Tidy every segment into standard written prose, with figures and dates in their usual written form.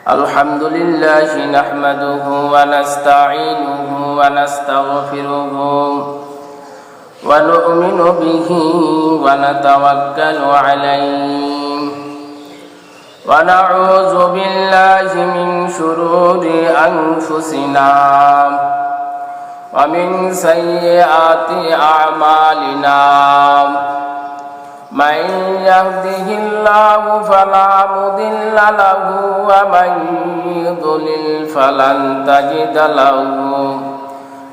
الحمد لله نحمده ونستعينه ونستغفره ونؤمن به ونتوكل عليه ونعوذ بالله من شرور أنفسنا ومن سيئات أعمالنا من يهده الله فلا مضل له ومن يضلل فلن تجد له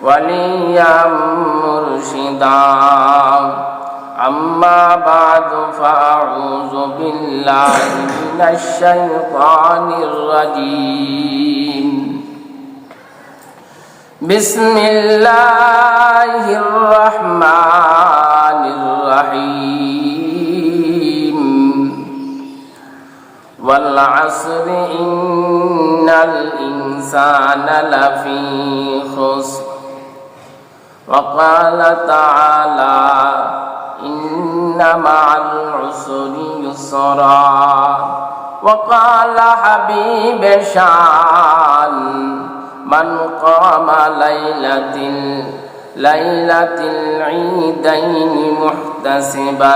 وليا مرشدا أما بعد فأعوذ بالله من الشيطان الرجيم بسم الله الرحمن الرحيم والعصر إن الإنسان لفي خسر وقال تعالى إن مع العسر يسرا وقال حبيب شان من قام ليلة العيدين محتسبا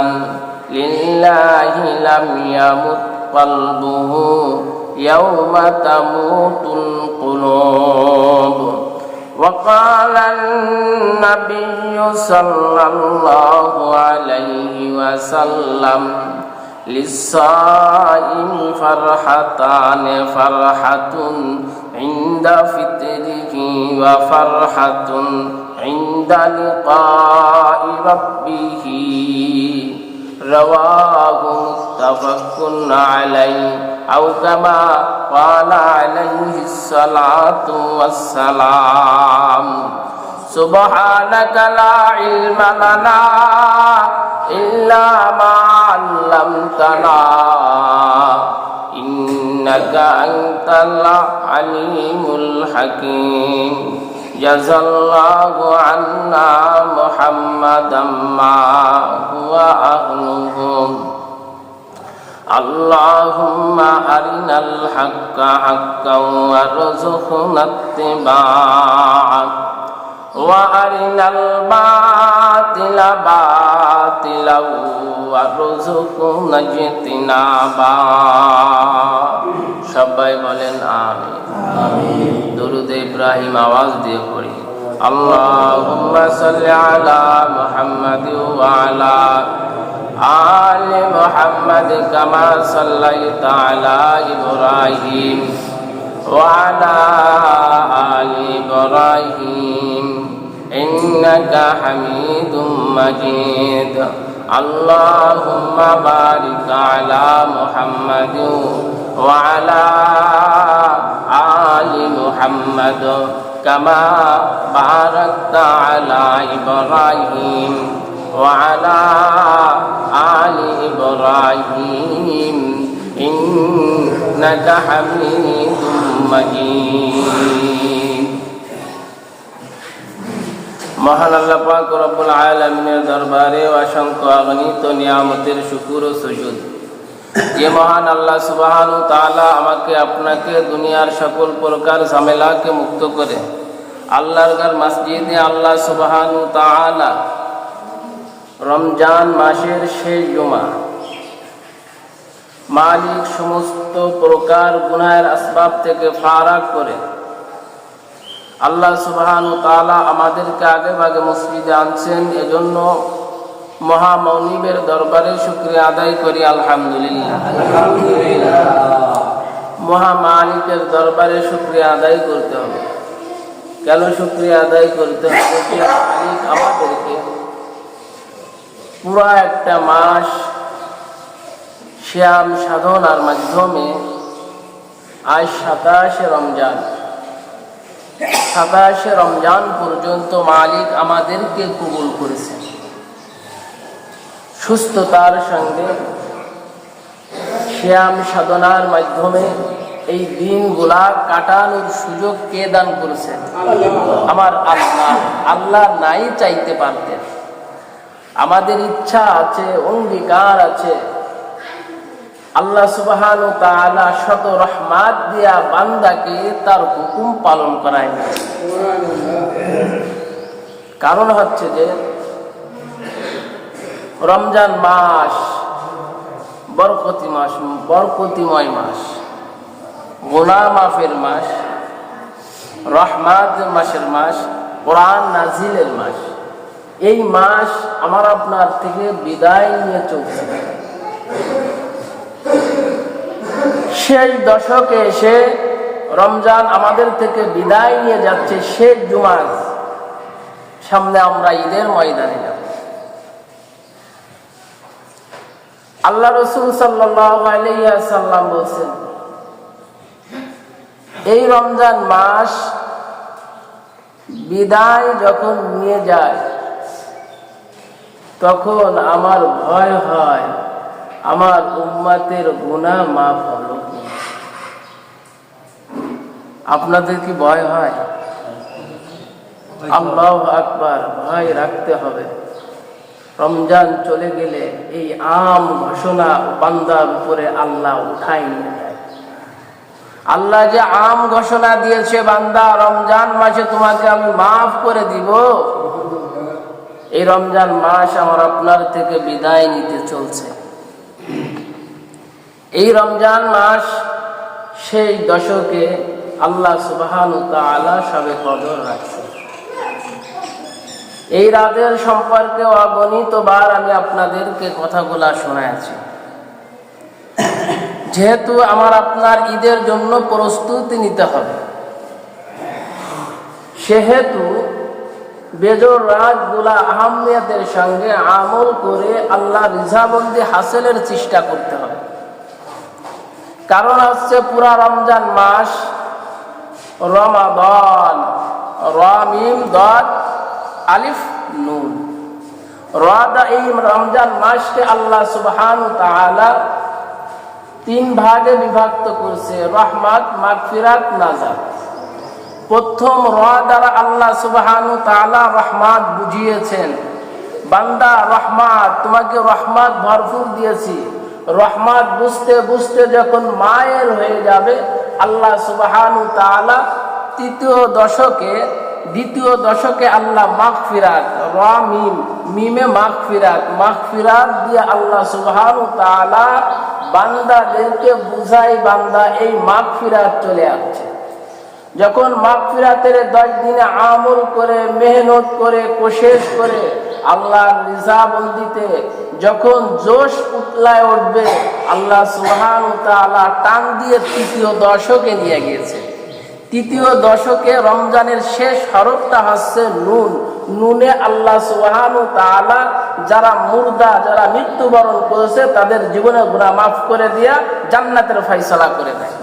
لله لم يمت قلبه يوم تموت القلوب وقال النبي صلى الله عليه وسلم للصائم فرحتان فرحة عند فطره وفرحة عند لقاء ربه رواه متفق عليه أو كما قال عليه الصلاة والسلام سبحانك لا علم لنا إلا ما علمتنا إنك أنت العليم الحكيم جزى الله عنا محمدا ما هو أهله اللهم أرنا الحق حقا وارزقنا اتباعه وأرنا الباطل باطلا وارزقنا اجتنابه সবাই বলেন আমিন দুরূদ ইব্রাহিম আওয়াজ দিয়ে পড়ি আল্লাহুম্মা সাল্লি আলা মুহাম্মাদ ওয়া আলা আলি মুহাম্মাদ কামা সাল্লাইতা আলা ইব্রাহিম ওয়া আলা আলি ইব্রাহিম ইন্নাকা হামিদুম মাজিদ আল্লাহুম্মা বারিক আলা মুহাম্মাদ ওয়া আলা আলি মুহাম্মাদ কামা বারাকতা আলা ইব্রাহিম ওয়া আলা আলি ইব্রাহিম ইন্নাকা হামিদুম মাজিদ মহান আল্লাহ পাক রব্বুল আলামিনের দরবারে অসংখ্য অগণিত নিয়ামতের শুকর ও সুজুদ যে মহান আল্লাহ সুবহানাহু তাআলা আমাকে আপনাকে দুনিয়ার সকল প্রকার ঝামেলাকে মুক্ত করে আল্লাহর ঘর মসজিদে আল্লাহ সুবহানাহু তাআলা রমজান মাসের শেষ জুমা মালিক সমস্ত প্রকার গুনাহের আসবাব থেকে ফারাক করে আল্লাহ সুবহানাহু তাআলা আমাদেরকে আগে ভাগে মসজিদে আনছেন এজন্য মহামৌনিবের দরবারে শুকরিয়া আদায় করি আলহামদুলিল্লাহ মহামালিকের দরবারে শুকরিয়া আদায় করতে হবে কেন শুকরিয়া আদায় করতে হবে যে মালিক আমাদেরকে পুরো একটা মাস শ্যাম সাধনার মাধ্যমে আজ 27 রমজান পর্যন্ত মালিক আমাদেরকে কবুল করেছেন সুস্থতার সঙ্গে শ্যাম সাধনার মাধ্যমে এই দিনগুলা কাটানোর সুযোগ কে দান করেছেন? আমার আল্লাহ। আল্লাহ নাই চাইতে পারতেন, আমাদের ইচ্ছা আছে, অঙ্গীকার আছে, আল্লাহ সুবহানাহু ওয়া তাআলা শত রহমত দিয়া বান্দাকে তার হুকুম পালন করায়। কারণ হচ্ছে যে রমজান মাস বরকতিময় মাস, গুনাহ মাফের মাস, রহমত মাসের মাস, কোরআন নাজিলের মাস। এই মাস আমার আপনার থেকে বিদায় নিয়ে চলছে। শেষ দশকে এসে রমজান আমাদের থেকে বিদায় নিয়ে যাচ্ছে। শেষ জুমার সামনে আমরা ঈদের ময়দানে যাব। আল্লাহ রাসূল সাল্লাল্লাহু আলাইহি ওয়াসাল্লাম বলেছেন, এই রমজান মাস বিদায় যখন নিয়ে যায় তখন আমার ভয় হয় আমার উম্মতের গুনাহ মাফ হলো। আপনাদের কি ভয় হয়? আল্লাহু আকবার, ভয় রাখতে হবে। রমজান চলে গেলে এই আম ঘোষণা বান্দার উপরে আল্লাহ উঠাই নিয়ে যায়। আল্লাহ যে আম ঘোষণা দিয়েছে, বান্দা রমজান মাসে তোমাকে আমি মাফ করে দিব, এই রমজান মাস আমার আপনার থেকে বিদায় নিতে চলছে। এই রমজান মাস সেই দশকে আল্লাহ সুবহানাহু ওয়া তাআলা সবে কদর রাখছে। এই রাতের সম্পর্কে অগণিতবার আমি আপনাদেরকে কথাগুলা শোনাচ্ছি। যেহেতু আমার আপনার ঈদের জন্য প্রস্তুতি নিতে হবে, সেহেতু বেজোর রাতগুলা আহমিয়তের সঙ্গে আমল করে আল্লাহ রিজাবন্দি হাসিলের চেষ্টা করতে হবে। কারণ হচ্ছে পুরা রমজান মাস রমাদান, রা মিম দাদ আলিফ নুন, এই রমজান মাসকে আল্লাহ সুবহানাহু ওয়া তাআলা তিন ভাগে বিভক্ত করেছে, রহমত, মাগফিরাত, নাজাত। প্রথম রা দ্বারা আল্লাহ সুবহানাহু ওয়া তাআলা রহমত বুঝিয়েছেন, বান্দা রহমত, তোমাকে রহমত ভরপুর দিয়েছি। রহমত বুঝতে বুঝতে যখন মায়ের হয়ে যাবে, আল্লাহ সুবহানাহু ওয়া তাআলা দ্বিতীয় দশকে আল্লাহ মাগফিরাত, রা মিম, মিমে মাগফিরাত দিয়ে আল্লাহ সুবহানাহু ওয়া তাআলা বান্দাদেরকে বুঝাই, বান্দা এই মাগফিরাত চলে আসছে। যখন মাগফিরাতের 10 দিনে আমল করে, মেহনত করে, কোশিশ করে আল্লাহর রিজাবন্দিতে যখন জোশ উতলায় উঠবে, আল্লাহ সুবহানাহু ওয়া তাআলা টান দিয়ে তৃতীয় দশকে নিয়ে গিয়েছে। তৃতীয় দশকে রমজানের শেষ হরফটা হচ্ছে নুন। নুনে আল্লাহ সুবহানাহু ওয়া তাআলা যারা মুর্দা, যারা মৃত্যুবরণ করেছে তাদের জীবনের গুনাহ মাফ করে দিয়া জান্নাতের ফয়সালা করে দেয়।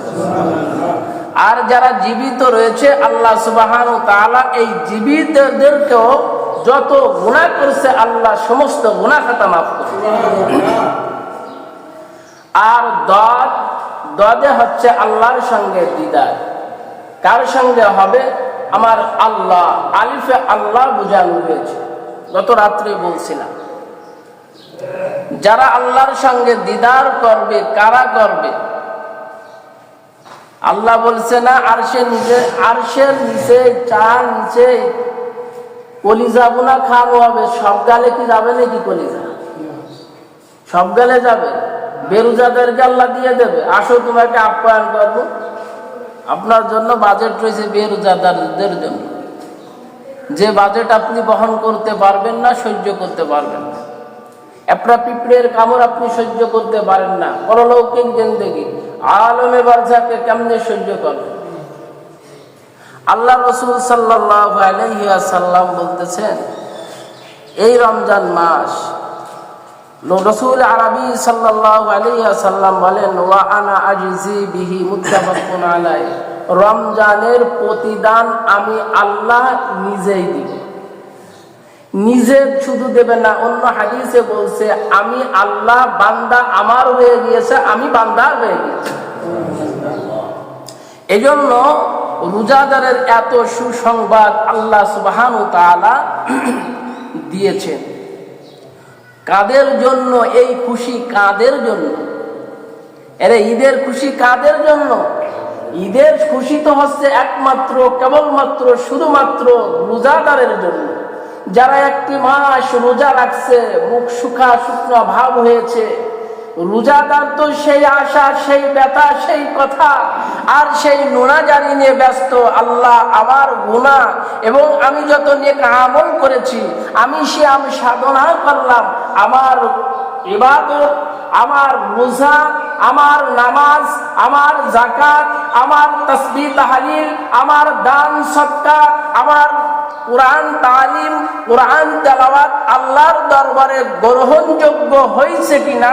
আর যারা জীবিত রয়েছে, আল্লাহ সুবহানাহু ওয়া তাআলা এই জীবিতদেরকেও যত গুনাহ করছে আল্লাহ সমস্ত গুনাহ খাতা মাফ করে। আর দদে হচ্ছে আল্লাহর সঙ্গে দিদার। কার সঙ্গে হবে? আমার আল্লাহ। আলিফে আল্লাহ বোঝানো হয়েছে, গত রাত্রে বলছিলাম। যারা আল্লাহর সঙ্গে দিদার করবে, কারা করবে? আল্লাহ বলছে না আরশের নিচে, চার নিচে কলিজা বোনা খাওয়ানো হবে। সব গালে কি যাবে নাকি কলিজা? সব গালে যাবে? বেরোজাদেরকে আল্লাহ দিয়ে দেবে, আসো তোমাকে আপ্যায়ন করবো। আপনার জন্য বাজেট রয়েছে বেরোজাদারদের জন্য, যে বাজেট আপনি বহন করতে পারবেন না, সহ্য করতে পারবেন না। একটা পিঁপড়ের কামড় আপনি সহ্য করতে পারেন না, পরলৌকিক জিন্দেগি আলমে বারজাখকে কেমনে সহ্য করবেন? আল্লাহ রাসূল সাল্লাল্লাহু আলাইহি ওয়াসাল্লাম বলতেছেন, এই রমজান মাস, রাসূল আরবি সাল্লাল্লাহু আলাইহি ওয়াসাল্লাম বলেন, ওয়া আনা আজজি বিহি, মুত্তাফাকুন আলাইহি, রমজানের প্রতিদান আমি আল্লাহ নিজেই দিব। নিজে শুধু দেবে না, অন্য হাদিসে বলছে আমি আল্লাহ, বান্দা আমার হয়ে গিয়েছে, আমি বান্দার হয়ে গিয়েছি। এজন্য রোজাদারের এত সুসংবাদ আল্লাহ সুবহানাহু ওয়া তাআলা দিয়েছেন। কাদের জন্য এই খুশি? কাদের জন্য? এরে ঈদের খুশি কাদের জন্য? ঈদের খুশি তো হচ্ছে একমাত্র কেবলমাত্র শুধুমাত্র রোজাদারের জন্য। যারা একটি মাস রোজা রাখছে, মুখ শুকনো ভাব হয়েছে, রোজাদার তো সেই আশা, সেই ব্যথা, সেই কথা আর সেই নোনাজারি নিয়ে ব্যস্ত। আল্লাহ, আমার গুনাহ এবং আমি যত নেক আমল করেছি, আমি সাধনা করলাম, আমার ইবাদত, আমার রোজা, আমার নামাজ, আমার যাকাত, আমার তাসবিহ তাহলিল, আমার দান সদকা, আমার কোরআন তালিম, কোরআন তেলাওয়াত আল্লাহর দরবারে গ্রহণযোগ্য হয়েছে কিনা,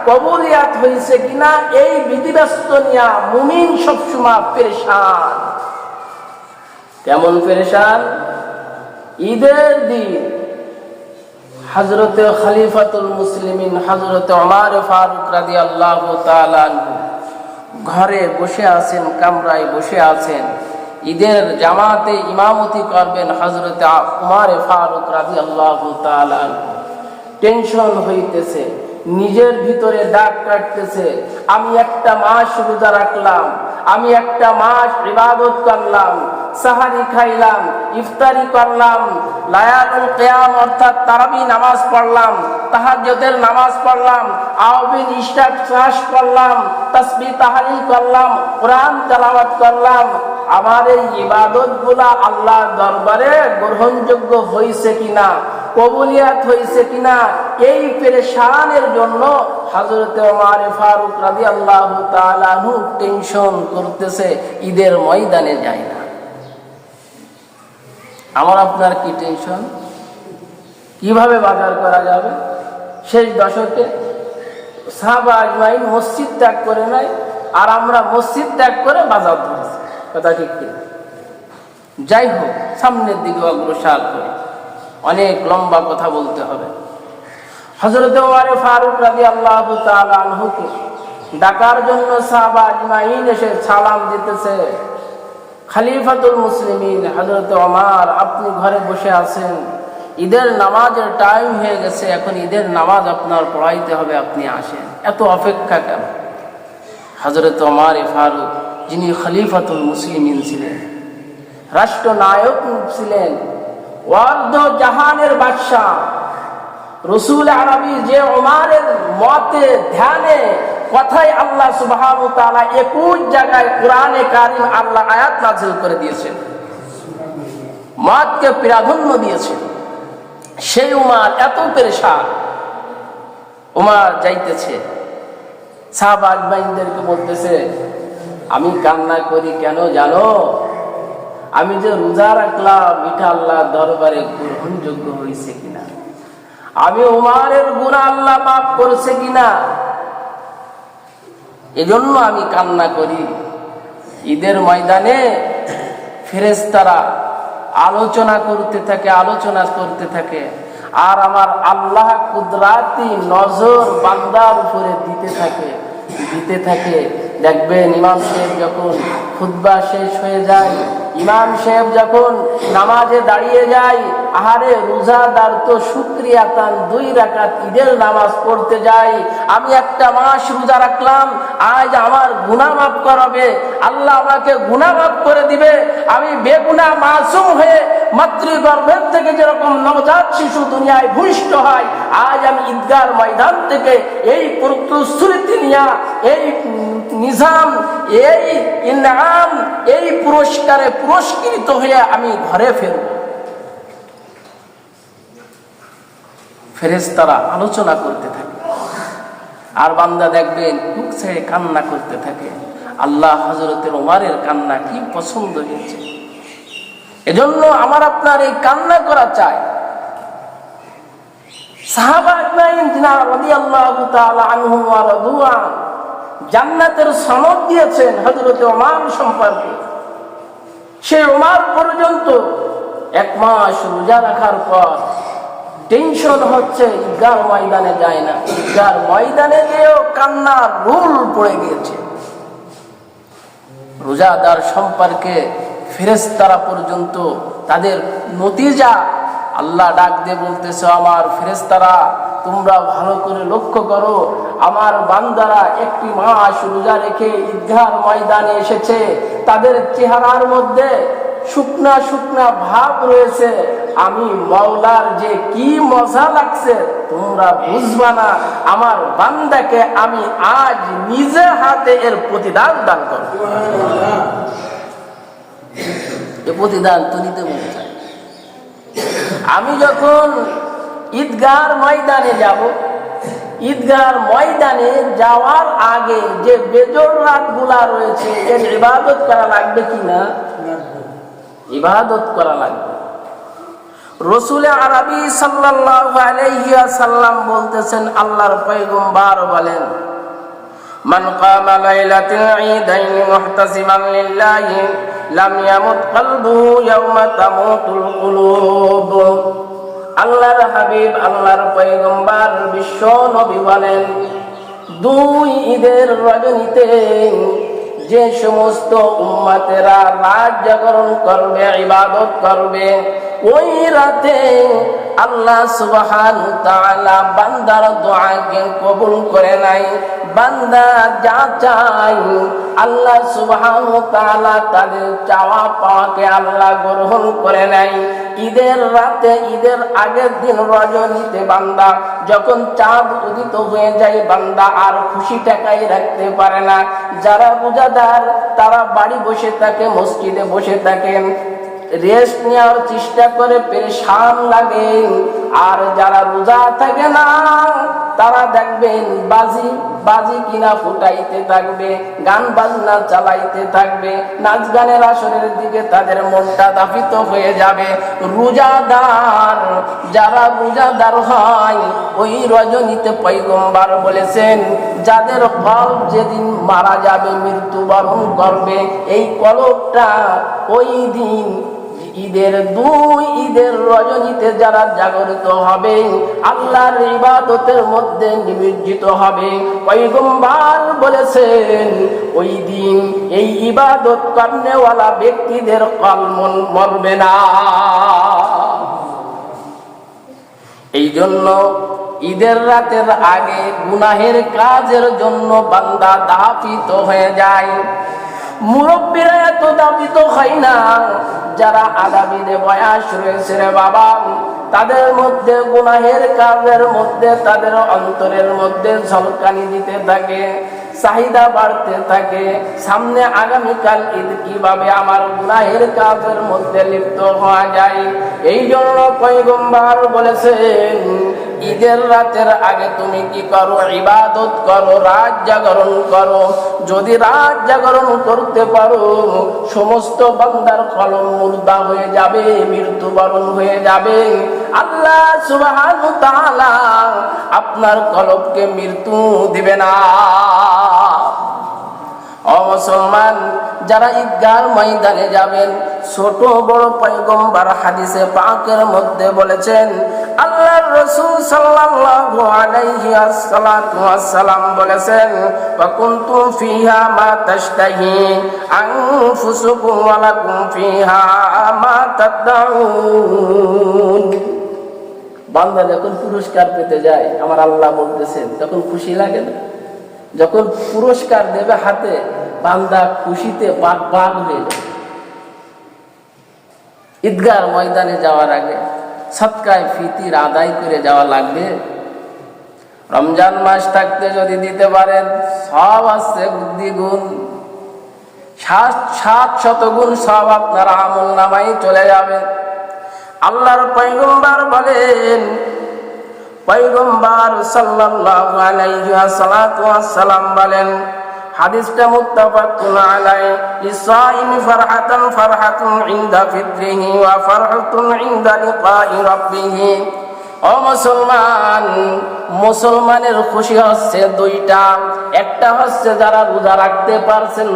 কবুলিয়াত হয়েছে কিনা, এই বিধিব্যস্ত নিয়া মুমিন সবসময় পেরেশান। কেমন পেরেশান? ঈদের দিন হযরতে খলিফাতুল মুসলিমিন হযরতে ওমর ফারুক রাদিয়াল্লাহু তাআলা ঘরে বসে আছেন, কামরায় বসে আছেন। ঈদের জামাতে ইমামতি করবেন হযরতে ওমর ফারুক রাদিয়াল্লাহু তাআলা। টেনশন হইতেছে, নিজের ভিতরে দাগ কাটতেছে। আমি একটা মাস রোজা রাখলাম, আমি একটা মাস ইবাদত করলাম, সাহারি খাইলাম, ইফতারি করলাম, লায়াতুল কিয়াম অর্থাৎ তারাবি নামাজ পড়লাম, তাহাজ্জুদের নামাজ পড়লাম, আওবিন ইস্তাগফার করলাম, তাসবিহ তাহলিল করলাম, কোরআন তেলাওয়াত করলাম। আমার এই ইবাদতগুলো আল্লাহর দরবারে গ্রহণযোগ্য হয়েছে কিনা, কবুলিয়াত হয়েছে কিনা, এই পেরেশানের জন্য হযরতে ওমর ফারুক রাদিয়াল্লাহু তাআলা আনহু টেনশন করতেছে, ঈদের ময়দানে যায় না। আমার আপনার কি টেনশন? কিভাবে বাজার করা যাবে? শেষ দশকে সাহাবা আজমাইন মসজিদ ত্যাগ করে নাই, আর আমরা মসজিদ ত্যাগ করে বাজার ধরেছি। কথা ঠিক কিনা? যাই হোক, সামনের দিকে অগ্রসর করে অনেক লম্বা কথা বলতে হবে। হযরত ওমর ফারুক রাদিয়াল্লাহু তাআলা আনহুকে ডাকার জন্য সাহাবা আজমাইন এসে সালাম দিতেছে। খলিফাতুল মুসলিমিন হযরত ওমর, আপনি ঘরে বসে আছেন, ঈদের নামাজের টাইম হয়ে গেছে, এখন ঈদের নামাজ আপনার পড়াইতে হবে, আপনি আসেন, এত অপেক্ষা কেন? হযরত ওমর ফারুক, যিনি খলিফাতুল মুসলিমিন ছিলেন, রাষ্ট্রনায়ক ছিলেন, ওয়ার্দ জাহানের বাদশাহ, রসুল আরবি যে ওমরের মতে ধ্যানে কথাই আল্লাহ সুবহানাহু ওয়া তাআলা 21 জায়গায় কোরআনে কারীম আল্লাহ আয়াত নাযিল করে দিয়েছেন, মতকে প্রাধান্য দিয়েছেন। সেই উমর এত পেরেশান, উমর যাইতেছে, সাহাবা আজমাইনদেরকে বলতেছে, আমি কান্না করি কেন জানো? আমি যে রোজা রাখলাম, এটা আল্লাহর দরবারে গ্রহণযোগ্য হয়েছে কিনা, আমি উমরের গুনাহ আল্লাহ মাফ করছে কিনা, এজন্য আমি কান্না করি। ঈদের ময়দানে ফেরেশতারা আলোচনা করতে থাকে, আর আমার আল্লাহ কুদরাতি নজর বান্দার উপরে দিতে থাকে। দেখবেন ইমাম সাহেব যখন খুতবা শেষ হয়ে যায়, ইমাম সাহেব যখন নামাজে দাঁড়িয়ে যায়, আহারে রোজাদার তো শুকরিয়া তান 2 রাকাত ঈদের নামাজ পড়তে যায়, আমি একটা মাস রোজা রাখলাম, আজ আমার গুনাহ মাফ করাবে, আল্লাহ আমাকে গুনাহ মাফ করে দিবে। আমি বেগুনাহ মাসুম হয়ে মাতৃগর্ভের থেকে যেরকম নবজাত শিশু দুনিয়ায় ভূমিষ্ঠ হয়, আজ আমি ঈদগার ময়দান থেকে এই প্রস্তুতি নিয়ে, এই নিজাম, এই ইনাম, এই পুরস্কারে পুরস্কৃত হয়ে আমি ঘরে ফিরব। ফেরেশতারা আলোচনা করতে থাকে, আর বান্দা দেখবেন বুক ছেড়ে কান্না করতে থাকে। আল্লাহ হযরতে ওমরের কান্না কি পছন্দ হয়েছে, এজন্য আমার আপনার এই কান্না করা চাই। সাহাবা আজমাইন রাদিয়াল্লাহু তাআলা আনহুম ওয়া রাদু আন জান্নাতের সনদ দিয়েছেন হযরতে ওমর সম্পর্কে। সে ওমর পর্যন্ত 1 মাস রোজা রাখার পর টেনশন হচ্ছে, ঈদগাহ ময়দানে যায় না, ঈদগাহ ময়দানে গিয়েও কান্নার রোল পড়ে গিয়েছে। রোজাদার সম্পর্কে ফেরেশতারা পর্যন্ত তাদের নতিজা আল্লাহ ডাক দিয়ে বলতেছে, আমার ফেরেশতারা তোমরা ভালো করে লক্ষ্য করো, আমার বান্দারা একটি মাস রোজা রেখে ঈদগাহর ময়দানে এসেছে, তাদের চেহারার মধ্যে শুকনা শুকনা ভাব রয়েছে। আমি মাওলার যে কি মজা লাগছে তোমরা বুঝবা না। আমার বান্দাকে আমি আজ নিজে হাতে এর প্রতিদান দান করব। এ প্রতিদান তো নিতে মনে চাই। আমি যখন ঈদগাহর ময়দানে যাব, ঈদগাহর ময়দানে যাওয়ার আগে যে বেজোর রাতগুলা রয়েছে এর ইবাদত করা লাগবে কিনা? ইবাদত করা লাগবে। রাসূল আরবি সাল্লাল্লাহু আলাইহি ওয়াসাল্লাম বলতেছেন, আল্লাহর পয়গম্বর বলেন, মান কামা লাইলাতুল ঈদাইন মুহতাসিবান লিল্লাহি লাম ইয়ামুত কলবুহু ইয়াওমা তামুতুল কুলুব। আল্লাহর হাবিব, আল্লাহর পয়গম্বর বিশ্ব নবী বলেন, দুই ঈদের রজনীতে যে সমস্ত উম্মতেরা রাত জাগরণ করবে, ইবাদত করবে, ওই রাতে আল্লাহ সুবহানাহু ওয়া তাআলা বান্দার দোয়াকে কবুল করে নাই। বান্দা যা চায় আল্লাহ সুবহানাহু ওয়া তাআলা তাদের চাওয়া পাওয়াকে আল্লাহ গ্রহণ করে নাই। ঈদের রাতে, ঈদের আগের দিন রজনীতে বান্দা যখন চাঁদ উদিত হয়ে যায়, বান্দা আর খুশি টাকাই রাখতে পারে না। যারা রোজাদার তারা বাড়ি বসে থাকে, মসজিদে বসে থাকেন, রেস্ট নেওয়ার চেষ্টা করে, পেরেশান লাগে। আর যারা রোজা থাকে না তারা দেখবেন বাজি বাজি কিনা ফুটাইতে থাকবে, গান বাজনা চালাইতে থাকবে, নাচ গানের আসরের দিকে তাদের মনটা দাপিত হয়ে যাবে। রোজাদার, যারা রোজাদার হয় ওই রজনীতে পয়গম্বর বলেছেন, যাদের কলব যেদিন মারা যাবে, মৃত্যুবরণ করবে, এই কলবটা ওই দিন ঈদের রজনীতে যারা জাগরিত হবে, আল্লাহর ইবাদতের মধ্যে নিমজ্জিত হবে, পয়গম্বর বলেছেন ওই দিন এই ইবাদত করনেওয়ালা ব্যক্তিদের কলব মরবে না। এই জন্য ঈদের রাতের আগে গুনাহের কাজের জন্য বান্দা দাপিত হয়ে যায়। মুরব্বীরা এত দাপিত হয় না, যারা আগামীতে বয়স রয়েছে রে বাবা, তাদের মধ্যে গুনাহের কাজের মধ্যে তাদের অন্তরের মধ্যে ঝলকানি দিতে থাকে, চাহিদা বাড়তে থাকে। সামনে আগামীকাল ঈদ, কিভাবে আমার গুনাহের কাজের মধ্যে লিপ্ত হওয়া যায়। এই জন্য পয়গম্বর বলেছেন, ঈদের রাতের আগে তুমি কি করো? ইবাদত করো, রাত জাগরণ করো। যদি রাত জাগরণ করতে পারো, সমস্ত বান্দার কলম মুর্দা হয়ে যাবে, মৃত্যুবরণ হয়ে যাবে। আল্লাহ সুবহানাহু ওয়া তাআলা আপনার কলবকে মৃত্যু দিবে না। ও মুসলমান, যারা ঈদগাহর ময়দানে যাবেন, ছোট বড় পয়গম্বর হাদিসে পাকের মধ্যে বলেছেন, আল্লাহর রাসূল সাল্লাল্লাহু আলাইহি ওয়াসাল্লাম বলেছেন, ওয়া কুনতুম ফিহা মা তাশতাহি আনফুসুকুম ওয়া লাকুম ফিহা মা তাদউন। বান্দা যখন পুরস্কার পেতে যায়, আমার আল্লাহ বলতেছেন, তখন খুশি লাগে না? যখন পুরস্কার দেবে হাতে, বান্দা খুশিতে বাগ বাগ হয়ে যায়। ঈদগাহর ময়দানে যাওয়ার আগে সদকায়ে ফিতির আদায় করে যাওয়া লাগবে। রমজান মাস থাকতে যদি দিতে পারেন, সব আসছে দ্বিগুণ, 700 গুণ সব আপনার আমল নামায় চলে যাবে। আল্লাহর পয়গম্বর বলেন, পয়গম্বর সাল্লাল্লাহু আলাইহি ওয়াসাল্লাম বলেন, হাদিসটা মুত্তাফাকুন আলাইহি, লিসাইমি ফারহাতুন ইনদা ফিত্রিহি ওয়া ফারহাতুন ইনদা লিকাই রাব্বিহি। ও মুসলমান, মুসলমানের খুশি হচ্ছে দুইটা। একটা হচ্ছে যারা রোজা রাখতে পারছেন,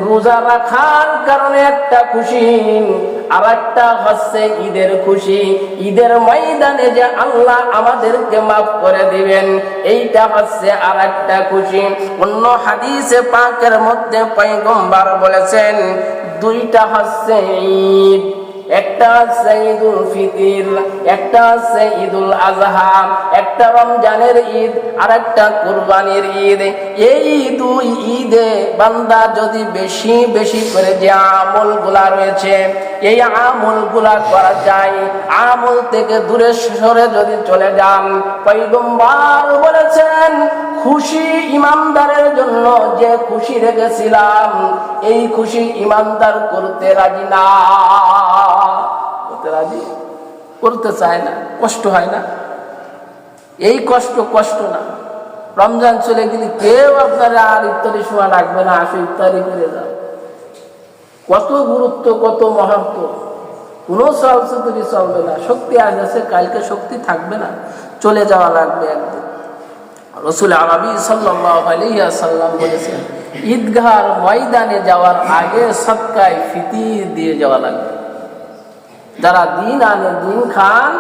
রোজা রাখার কারণে একটা খুশি। আর একটা হচ্ছে ঈদের খুশি, ঈদের ময়দানে যে আল্লাহ আমাদেরকে মাফ করে দিবেন, এইটা হচ্ছে আর একটা খুশি। অন্য হাদিসে পাকের মধ্যে পয়গম্বর বলেছেন, দুইটা হচ্ছে ঈদ। একটা হচ্ছে ঈদুল ফিতর, একটা হচ্ছে ঈদুল আজহা, একটা রমজানের ঈদ আর একটা কুরবানির ঈদ। এই দুই ঈদে বান্দা যদি বেশি বেশি করে যে আমলগুলা রয়েছে এই আমলগুলা করা যায়, আমল থেকে দূরে সরে যদি চলে যান, পয়গম্বর বলেছেন খুশি ইমানদারের জন্য যে খুশি রেখেছিলাম এই খুশি ইমানদার করতে রাজি না, করতে রাজি, করতে চায় না, কষ্ট হয় না। এই কষ্ট না। রমজান চলে গেলে কেউ আপনারা আর ইফতারি সময় রাখবে না, আসো ইফতারি করে যাও। কত গুরুত্ব, কত মহত্ব। কোনো চলচুতুরি চলবে না। শক্তি আজ আছে, কালকে শক্তি থাকবে না, চলে যাওয়া লাগবে একদিন। রাসূল আরবি সাল্লাল্লাহু আলাইহি ওয়াসাল্লাম বলেছেন ঈদগাহর ময়দানে যাওয়ার আগে সদকায়ে ফিতির দিয়ে যাওয়া লাগবে। যারা দিন আনে দিন খান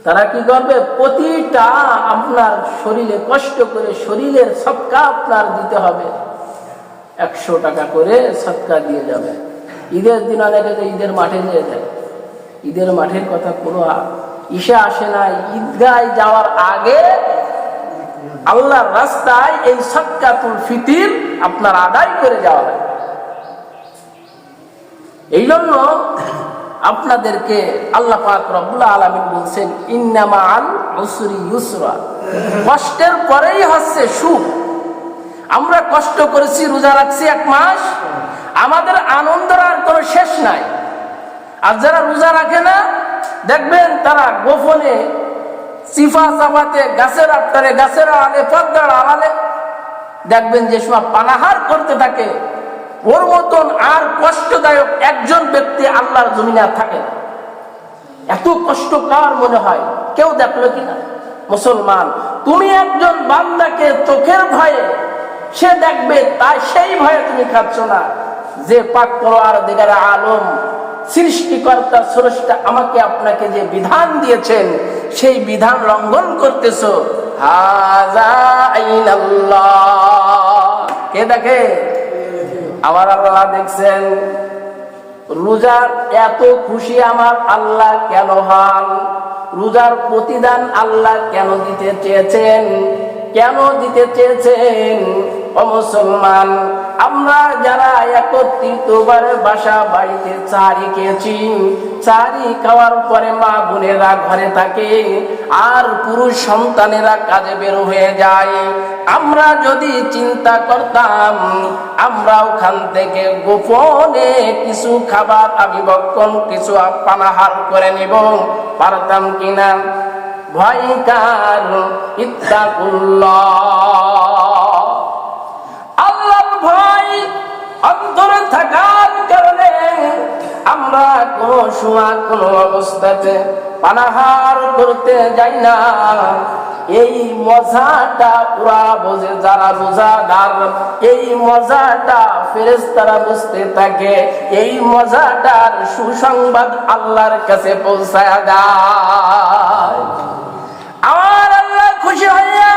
তারা কি করবে, প্রতিটা আপনার শরীরে কষ্ট করে শরীরের সদকা আপনার দিতে হবে। 100 টাকা করে সদকা দিয়ে যাবে। ঈদের দিন অনেকে ঈদের মাঠে নিয়ে যায়, ঈদের মাঠের কথা কোনো ইসে আসে না। ঈদগায় যাওয়ার আগে আল্লাহর রাস্তায় এই সাদকাতুল ফিতির আপনার আদায় করে যাওয়া লাগে। এই জন্য আপনাদেরকে আল্লাহ পাক রব্বুল আলামিন বলছেন ইন্নামা আল উসরি ইউসরা, কষ্টের পরেই হচ্ছে সুখ। আমরা কষ্ট করেছি, রোজা রাখছি 1 মাস, আমাদের আনন্দের আর কোনো শেষ নাই। আর যারা রোজা রাখে না দেখবেন তারা গোপনে চিফা চাপাতে গাছের আত্মারে, গাছের আড়ালে, পর্দার আড়ালে দেখবেন যে সময় পানাহার করতে থাকে। ওর মতন আর কষ্টদায়ক একজন ব্যক্তি আল্লাহর জমিনে আর থাকে না। এত কষ্ট কার মনে হয়? কেউ দেখলো কিনা? মুসলমান, তুমি একজন বান্দাকে চোখের ভয়ে সে দেখবে, তাই সেই ভয়ে তুমি খাচ্ছ না। যে পাক পরওয়ার দিগার আলম সৃষ্টিকর্তা স্রষ্টা আমাকে আপনাকে যে বিধান দিয়েছেন সেই বিধান লঙ্ঘন করতেছো। হাযা আইনাল্লাহ, কে দেখে? আমার আল্লাহ দেখছেন। রোজার এত খুশি আমার আল্লাহ কেন হন? রোজার প্রতিদান আল্লাহ কেন দিতে চেয়েছেন? কেন দিতে চেয়েছেন? ও মুসলমান, আমরা যারা একত্রিত বাসা বাড়িতে চারি খেয়েছি, চারি খাওয়ার পরে মা বোনেরা ঘরে থাকে আর পুরুষ সন্তানেরা কাজে বের হয়ে যায়। আমরা যদি চিন্তা করতাম আমরা ওখান থেকে গোপনে কিছু খাবার আবিবক্ষণ, কিছু পানাহার করে নিব, পারতাম কিনা? ভয়কার ইত্তাকুল্লাহ, আল্লাহর ভয় অন্তরে থাকার কারণে আমরা কোনো সময় কোনো অবস্থাতে পানাহার করতে যাই না। এই মজাটা ওরা বোঝে যারা রোজাদার, এই মজাটা ফেরেশতারা বুঝতে থাকে, এই মজাটার সুসংবাদ আল্লাহর কাছে পৌঁছায় যায়। আমার আল্লাহ খুশি হইয়া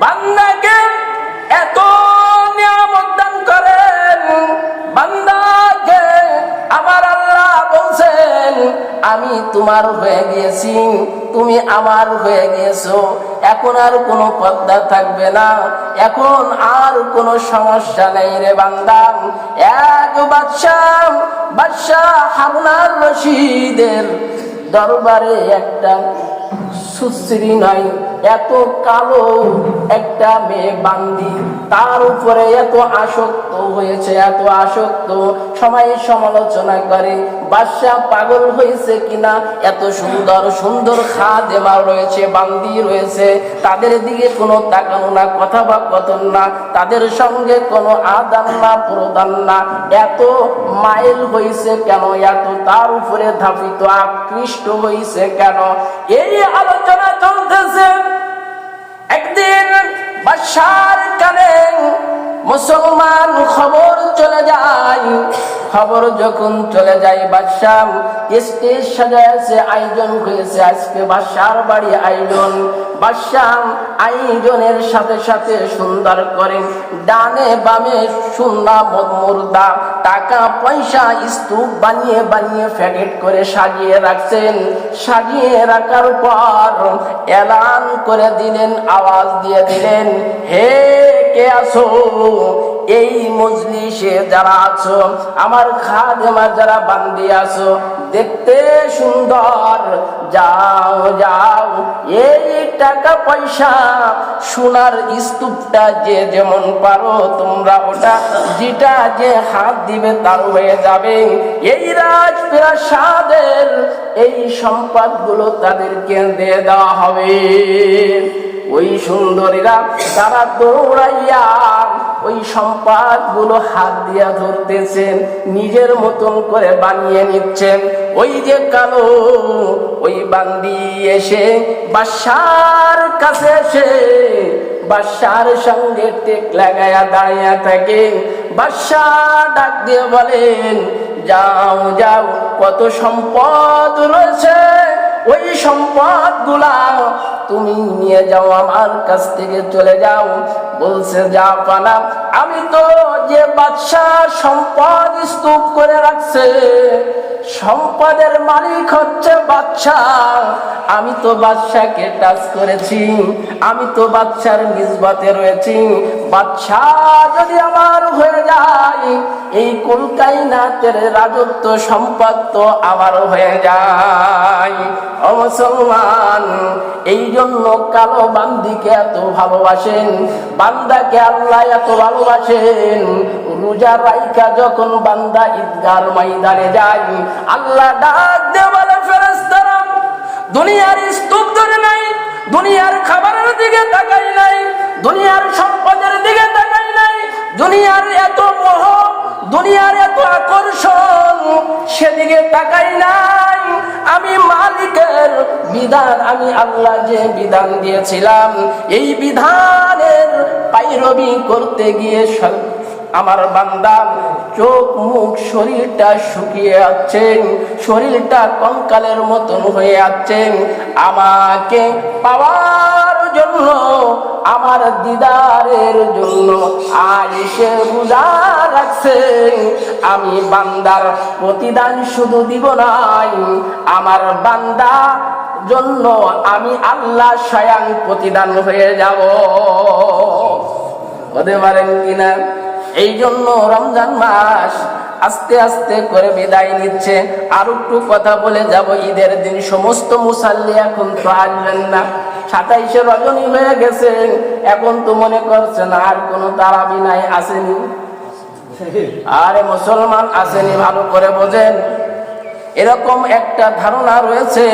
বান্দাকে এত নিয়ামত দান করেন। বান্দাকে আমার আল্লাহ বলছেন আমি তোমার হয়ে গিয়েছি, তুমি আমার হয়ে গিয়েছো, এখন আর কোনো পর্দা থাকবে না, এখন আর কোনো সমস্যা নেই রে বান্দা। এক বাদশাহ হারুনার রশিদের দরবারে একটা সুশ্রী নয়, এত কালো একটা মেয়ে বান্দি, তার উপরে এত আসক্ত হয়েছে, এত আসক্ত। সবাই সমালোচনা করে বাদশাহ পাগল হয়েছে কিনা, এত সুন্দর সুন্দর খাদেমা রয়েছে, বান্দি রয়েছে, তাদের দিকে কোনো তাকানো না, কথা বা কথন না, তাদের সঙ্গে কোনো আদান না প্রদান না, এত মাইল হয়েছে কেন, এত তার উপরে ধাবিত আকৃষ্ট হয়েছে কেন? এই আলোচনা চলতেছে। একদিন বাদশার কানে মুসলমান খবর চলে যায়, খবর যখন চলে যায় বাদশাহ স্টেজ সাজাইছে, আয়োজন হয়েছে, আজকে বাদশার বাড়ি আয়োজন। বাদশাহ আয়োজনের সাথে সাথে সুন্দর করে ডানে বামে সোনা মুর্দা টাকা পয়সা স্তূপ বানিয়ে বানিয়ে প্যাকেট করে সাজিয়ে রাখছেন। সাজিয়ে রাখার পর এলান করে দিলেন, আওয়াজ দিয়ে দিলেন, হে কে আছো এই মজলিসে যারা আছো, আমার খাদেমা যারা বান্দি আছো, দেখতে সুন্দর, যাও যাও এই টাকা পয়সা সোনার স্তূপটা যে যেমন পারো তোমরা ওটা যেটা যে হাত দিবে তার হয়ে যাবে। এই রাজপ্রাসাদের এই সম্পদগুলো তাদেরকে দিয়ে দেওয়া হবে। ওই সুন্দরীরা তারা দৌড়াইয়া ওই সম্পদগুলো হাত দিয়া ধরতেছেন, নিজের মতন করে বানিয়ে নিচ্ছেন। ওই যে কালো ওই বান্দি এসে বাদশার কাছে এসে বাদশার সঙ্গে টেক লাগায়া দাঁড়িয়ে থাকে। বাদশাহ ডাক দিয়ে বলেন, যাও যাও কত সম্পদ রয়েছে, ওই সম্পদগুলা তুমি নিয়ে যাও, আমার কাছ থেকে চলে যাও। বলছে, যা পানা, আমি তো যে বাদশাহ সম্পদ স্তূপ করে রাখছে, সম্পদের মালিক হচ্ছে বাদশাহ। আমি তো বাদশাকে টাচ করেছি, আমি তো বাদশার নিসবতে রয়েছি। বাদশাহ যদি আমার হয়ে যায়, এই কুলকাইনাতের রাজত্ব সম্পদ তো আমার হয়ে যায়। ও মুসলমান, এই জন্য কালো বান্দিকে এত ভালোবাসেন, বান্দাকে আল্লাহ এত ভালোবাসেন। রোজা রাইখা যখন বান্দা ঈদগার ময়দানে যায়, আল্লাহ ডাক দিয়ে বলে, ফেরেশতারা দুনিয়ার স্তূপ ধরে নাই, দুনিয়ার খাবারের দিকে তাকাই নাই, দুনিয়ার সম্পদের দিকে তাকাই নাই, দুনিয়ার এত মোহ, দুনিয়ার এত আকর্ষণ, সেদিকে তাকাই নাই। আমি মালিকের বিধান, আমি আল্লাহ যে বিধান দিয়েছিলাম, এই বিধানের পাইরবি করতে গিয়ে আমার বান্দা চোখ মুখ শরীরটা শুকিয়ে যাচ্ছেন, শরীরটা কঙ্কালের মতন হয়ে যাচ্ছেন। আমাকে পাওয়ার জন্য, আমার দিদারের জন্য আর সে রোজা রাখছে। আমি বান্দার প্রতিদান শুধু দিব নাই, আমার বান্দা জন্য আমি আল্লাহ স্বয়ং প্রতিদান হয়ে যাব। হতে পারেন কিনা? এই জন্য রমজান মাস আস্তে আস্তে করে বিদায় নিচ্ছে। আর একটু কথা বলে যাব, ঈদের দিন সমস্ত মুসাল্লি এখন তো আসবেন না, 27শে রজনী হয়ে গেছে, এখন তো মনে করছেন আর কোনো তারাবি নাই, আসেনি। আরে মুসলমান আসেনি, ভালো করে বোঝেন। এরকম একটা ধারণা রয়েছে,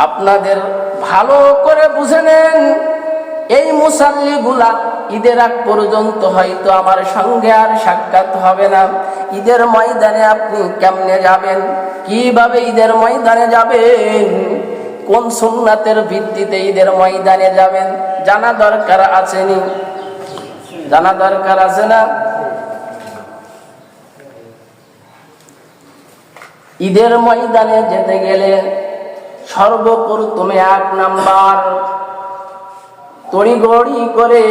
আপনাদের ভালো করে বুঝে নেন। এই মুসাল্লিগুলা ঈদের আগ পর্যন্ত হয়তো আমার সঙ্গে আর সাক্ষাৎ হবে না। ঈদের ময়দানে আপনি কেমনে যাবেন? কিভাবে ঈদের ময়দানে যাবেন? কোন সুন্নাতের ভিত্তিতে ঈদের ময়দানে যাবেন জানা দরকার আছেনি? জানা দরকার আছে না? ঈদের ময়দানে যেতে গেলে সর্বপ্রথমে 1 নাম্বার, তড়িঘড়ি করে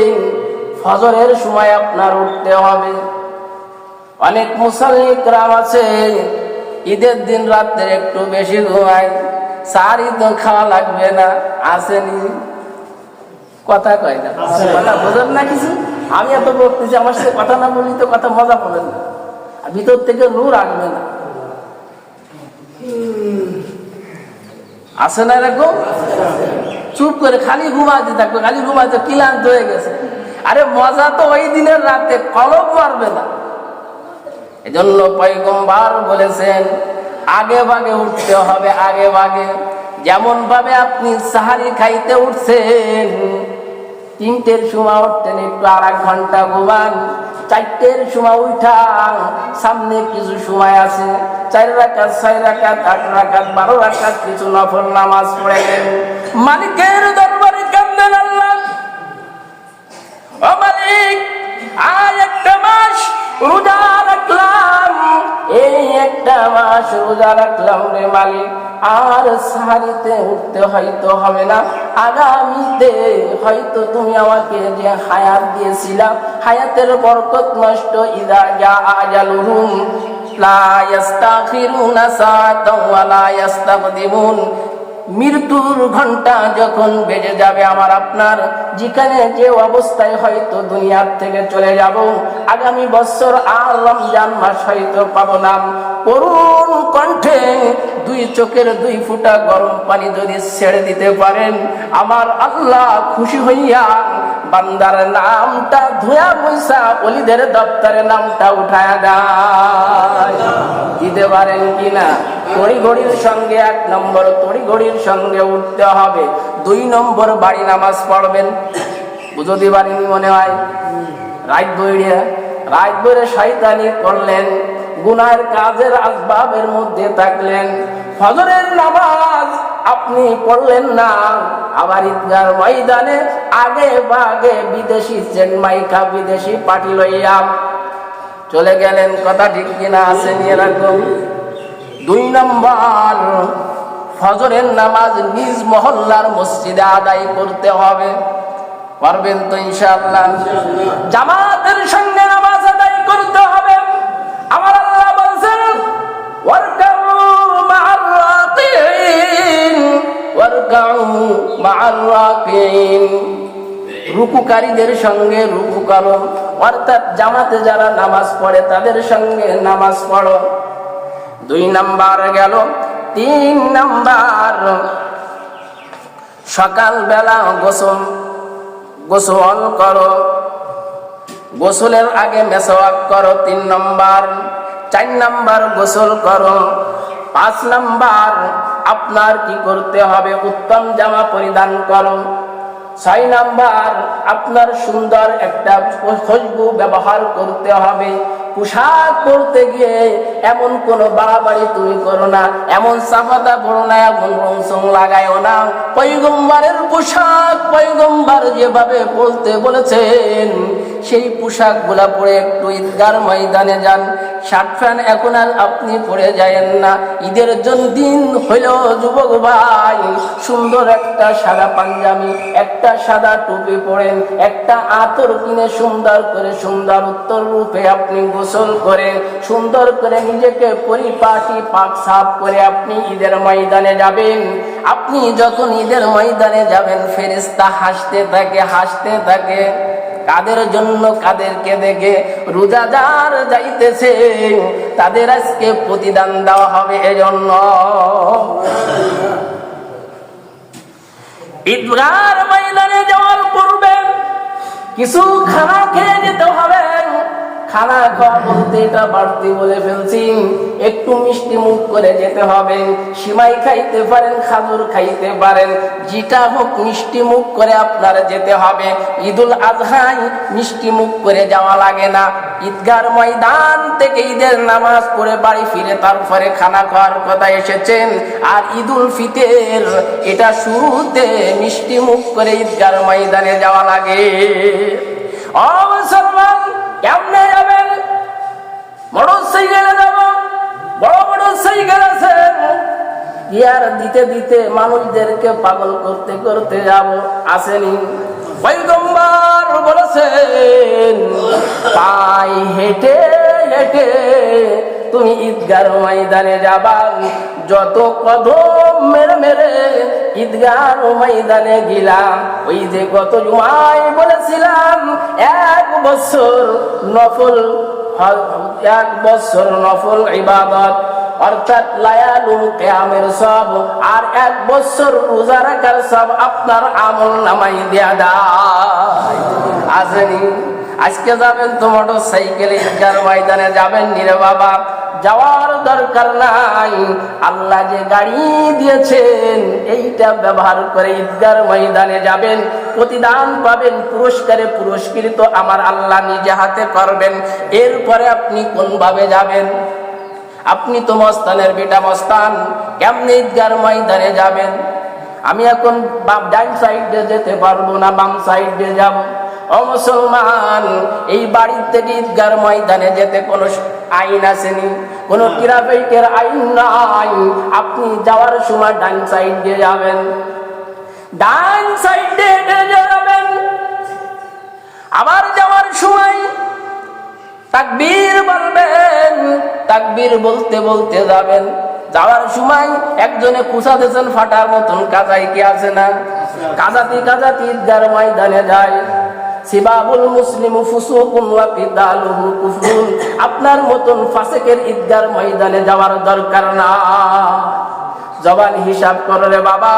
ফজরের সময় আপনার উঠতে হবে। অনেক মুসল্লি کرام আছে ঈদের দিন রাতে একটু বেশি ঘুমায়, সারি তো খাওয়া লাগবে না, আসেনি? কথা কয় না, কথা বোঝেন না কিছু। আমি এত বলতেছি, আমার সাথে কথা না বলি তো কথা মজা পাবেন না, ভিতর থেকে নূর আসবে না। আসে না এরকম? চুপ করে খালি ঘুমাতে থাকবে, খালি ঘুমাতে ক্লান্ত হয়ে গেছে। আরে মজা তো ওই দিনের রাতে, কলব মারবে না। এজন্য পয়গম্বর বলেছেন আগে ভাগে উঠতে হবে, আগে ভাগে। যেমন ভাবে আপনি সাহারি খাইতে উঠছেন, 3টের সময় উঠতেন, একটু 1.5 ঘন্টা ঘুমান। 4টের সময় উঠা, সামনে কিছু সময় আছে, 4 রাকাত, 6 রাকাত, 8 রাকাত, 12 রাকাত কিছু নফল নামাজ পড়েন। মালিকের দরবারে কান্দেন, আল্লাহ ও মালিক, আর একটা মাস রোজা রাখলাম, এই একটা মাস রোজা রাখলাম রে মালিক, আর সাহারিতে উঠতে হয়তো হবে না, আগামীতে হয়তো তুমি আমাকে যে হায়াত দিয়েছিলা, হায়াতের বরকত নষ্ট। ইদা জা আজালুহুম লা ইস্তাখিরুনা সাআতাও ওয়া লা ইস্তাকদিমুন। মৃত্যুর ঘন্টা যখন বেজে যাবে আমার আপনার, যেখানে যে অবস্থায় হয়তো দুনিয়ার থেকে চলে যাব, আগামী বছর আর রমজান মাস হয়তো পাবো না, করুণ কণ্ঠে দুই চোখের দুই ফোঁটা গরম পানি যদি ছেড়ে দিতে পারেন, আমার আল্লাহ খুশি হইয়া বান্দার নামটা ধুয়া মুছা ওলিদের দপ্তরে নামটা উঠায়া দেয়। দিতে পারেন কিনা? তড়িঘড়ির সঙ্গে 1 নম্বর তড়িঘড়ির সঙ্গে উঠতে হবে। 2 নম্বর বাড়ি নামাজ পড়বেন। বুঝতে পারেনি মনে হয়? রাত বইরে শয়তানি করলেন, গুনাহের কাজের আসবাবের মধ্যে থাকলেন, ফজরের নামাজ আপনি পড়লেন না, আবার ঈদগার ময়দানে আগে বাগে বিদেশি চেন্নাইকা বিদেশি পার্টি লইয়া চলে গেলেন। কথা ঠিক কিনা? আসেনি এরকম? 2 নম্বর ফজরের নামাজ নিজ মহল্লার মসজিদে আদায় করতে হবে। পারবেন তো ইনশাআল্লাহ? জামাতের সঙ্গে নামাজ আদায় করতে হবে। আমার আল্লাহ বলেন ওয়ারকাউ মা'আর রাকিঈন, ওয়ারকাউ মা'আর রাকিঈন। রুকুকারীদের সঙ্গে রুকু করো, অর্থাৎ জামাতে যারা নামাজ পড়ে তাদের সঙ্গে নামাজ পড়ো। 2 নাম্বার গেল। 3 নাম্বার সকালবেলা গোসল করো, গোসলের আগে মেসওয়াক করো। 3 নাম্বার। 4 নাম্বার গোসল করো। 5 নাম্বার আপনার কি করতে হবে? উত্তম জামা পরিধান করো। 6 নাম্বার আপনার সুন্দর একটা খুশবু ব্যবহার করতে হবে। পোশাক পরতে গিয়ে এমন কোন বাড়াবাড়ি তুমি করো না, এমন সাফাতা পড়ো না, এমন রংসং লাগায়ও না। পয়গম্বরের পোশাক পয়গম্বর যেভাবে বলতে বলেছেন সেই পোশাক গুলা পরে একটু ঈদগার ময়দানে যান। শার্ট প্যান্ট এখন আর আপনি পরে যায়েন না। ঈদের দিন হইল যুবক ভাই, সুন্দর একটা সাদা পাঞ্জাবি, একটা সাদা টুপি পরেন, একটা আতর কিনে সুন্দর করে সুন্দর উত্তর রূপে আপনি গোসল করে সুন্দর করে নিজেকে পরিপাটি পাক সাফ করে আপনি ঈদের ময়দানে যাবেন। আপনি যখন ঈদের ময়দানে যাবেন, ফেরেশতা হাসতে থাকে। কাদের জন্য? কাদেরকে দেখে? রোজাদার যাইতেছে, তাদের আজকে প্রতিদান দেওয়া হবে। এজন্য ঈদগার ময়দানে যাওয়ার পূর্বে কিছু খানা খেয়ে যেতে হবে। খানা খাওয়া বলতে এটা বাড়তি বলে ফেলছি, একটু মিষ্টি মুখ করে যেতে হবে। সিমাই খাইতে পারেন, খাজুর খাইতে পারেন, যেটা হোক মিষ্টি মুখ করে আপনার যেতে হবে। ঈদুল আজহায় মিষ্টি মুখ করে যাওয়া লাগে না। ঈদগার ময়দান থেকে ঈদের নামাজ পড়ে বাড়ি ফিরে তারপরে খানা খাওয়ার কথা এসেছেন। আর ঈদুল ফিতর এটা শুরুতে মিষ্টি মুখ করে ঈদগার ময়দানে যাওয়া লাগে। ও মুসলমান, কেমনে যাবেন? মোটরসাইকেলে যাব, বড় মোটরসাইকেল আছে, গিয়ার দিতে দিতে মানুষদেরকে পাগল করতে করতে যাব। আসেনি? পয়গম্বর বলেছেন পায়ে হেঁটে হেঁটে তুমি ঈদগার ময়দানে যাবা। যত কদম মেরে মেরে ঈদগার ময়দানে গেলাম, ওই যে গত জুমায় বলেছিলাম 1 বছর নফল ইবাদত, অর্থাৎ লায়ালুল কিয়ামের সব আর 1 বছর রোজা রাখার সব আপনার আমল নামাই দেয়া দেয়। আসেনি? আজকে যাবেন তো মোটরসাইকেলে ঈদগার ময়দানে যাবেন নিরে বাবা, যাওয়ার দরকার নাই। আল্লাহ যে গাড়ি দিয়েছেন এইটা ব্যবহার করে ঈদগার ময়দানে যাবেন, প্রতিদান পাবেন, পুরস্কারে পুরস্কৃত আমার আল্লাহ নিজে হাতে করবেন। এরপরে আপনি কোন ভাবে যাবেন? আপনি তো মস্তানের বেটা মস্তান, কেমনে ঈদগার ময়দানে যাবেন? আমি এখন ডান সাইড দিয়ে যেতে পারবো না, বাম সাইড দিয়ে যাব। ও মুসলমান, এই বাড়ি থেকে ঈদগার ময়দানে যেতে কোনো আইন আসেনি, কোনো ট্রাফিকের আইন নাই। আপনি যাওয়ার সময় ডান সাইড দিয়ে যাবেন, ডান সাইড দিয়ে যাবেন। আবার যাওয়ার সময় তাকবীর বলবেন, তাকবীর বলতে বলতে যাবেন। যাওয়ার সময় একজনে কুচা দিয়েছেন ফাটার মতন, কাজাই কি আছে না? কাজাতি কাজাতি ঈদগার ময়দানে যায়। সিবাবুল মুসলিমু ফুসুকুন ওয়া কিতালুহু কুফরুন। আপনার মতন ফাসিকের ঈদগার ময়দানে যাওয়ার দরকার না। জবান হিসাব করে রে বাবা,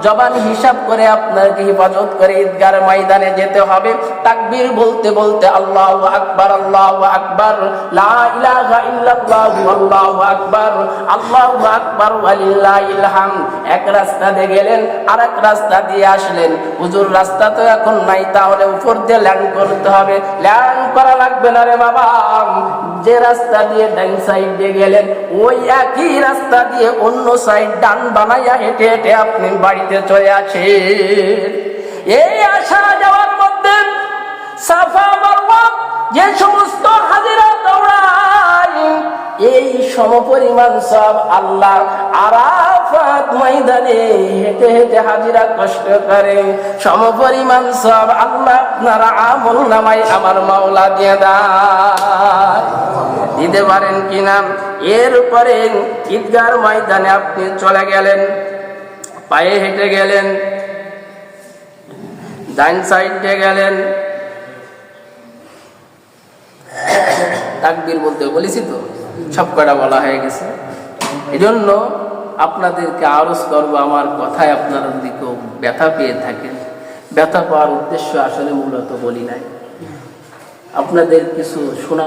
জবান হিসাব করে আপনাকে হেফাজত করে ঈদগার ময়দানে যেতে হবে। তাকবীর বলতে বলতে আল্লাহু আকবার, আল্লাহু আকবার, লা ইলাহা ইল্লাল্লাহু, আল্লাহু আকবার, আল্লাহু আকবার ওয়া লিল্লাহিল হামদ। এক রাস্তা দিয়ে গেলেন, আরেক রাস্তা দিয়ে আসলেন। হুজুর রাস্তা তো এখন নাই, তাহলে উপর দিয়ে ল্যান্ড করতে হবে। ল্যান্ড করা লাগবে না রে বাবা, যে রাস্তা দিয়ে ডান সাইড দিয়ে গেলেন ওই একই রাস্তা দিয়ে অন্য সাইড ডান বানাইয়া হেঁটে হেঁটে আপনি বাড়িতে চলে আছেন। এই আসা যাওয়ার মধ্যে সাফা মারওয়া যে সমস্ত হাজিরা দৌড়ায়, এই সমপরিমাণ সব আল্লাহ আরাফাত ময়দানে হেঁটে হেঁটে হাজিরা কষ্ট করে, সমপরিমাণ সব আল্লাহ আপনারা আমল নামায় আমার মাওলা দিয়ে দেয়। দিতে পারেন কিনা? এরপরে ঈদগার ময়দানে আপনি চলে গেলেন, পায়ে হেঁটে গেলেন, ডান সাইডে গেলেন, তাকবীর বলতে বলেছি তো, সব কটা বলা হয়ে গেছে। এই জন্য আপনাদেরকে আরজ করবো, আমার কথায় আপনারা যদি কেউ ব্যথা পেয়ে থাকেন, ব্যথা পাওয়ার উদ্দেশ্য আসলে মূলত বলি নাই, আপনাদের কিছু শোনা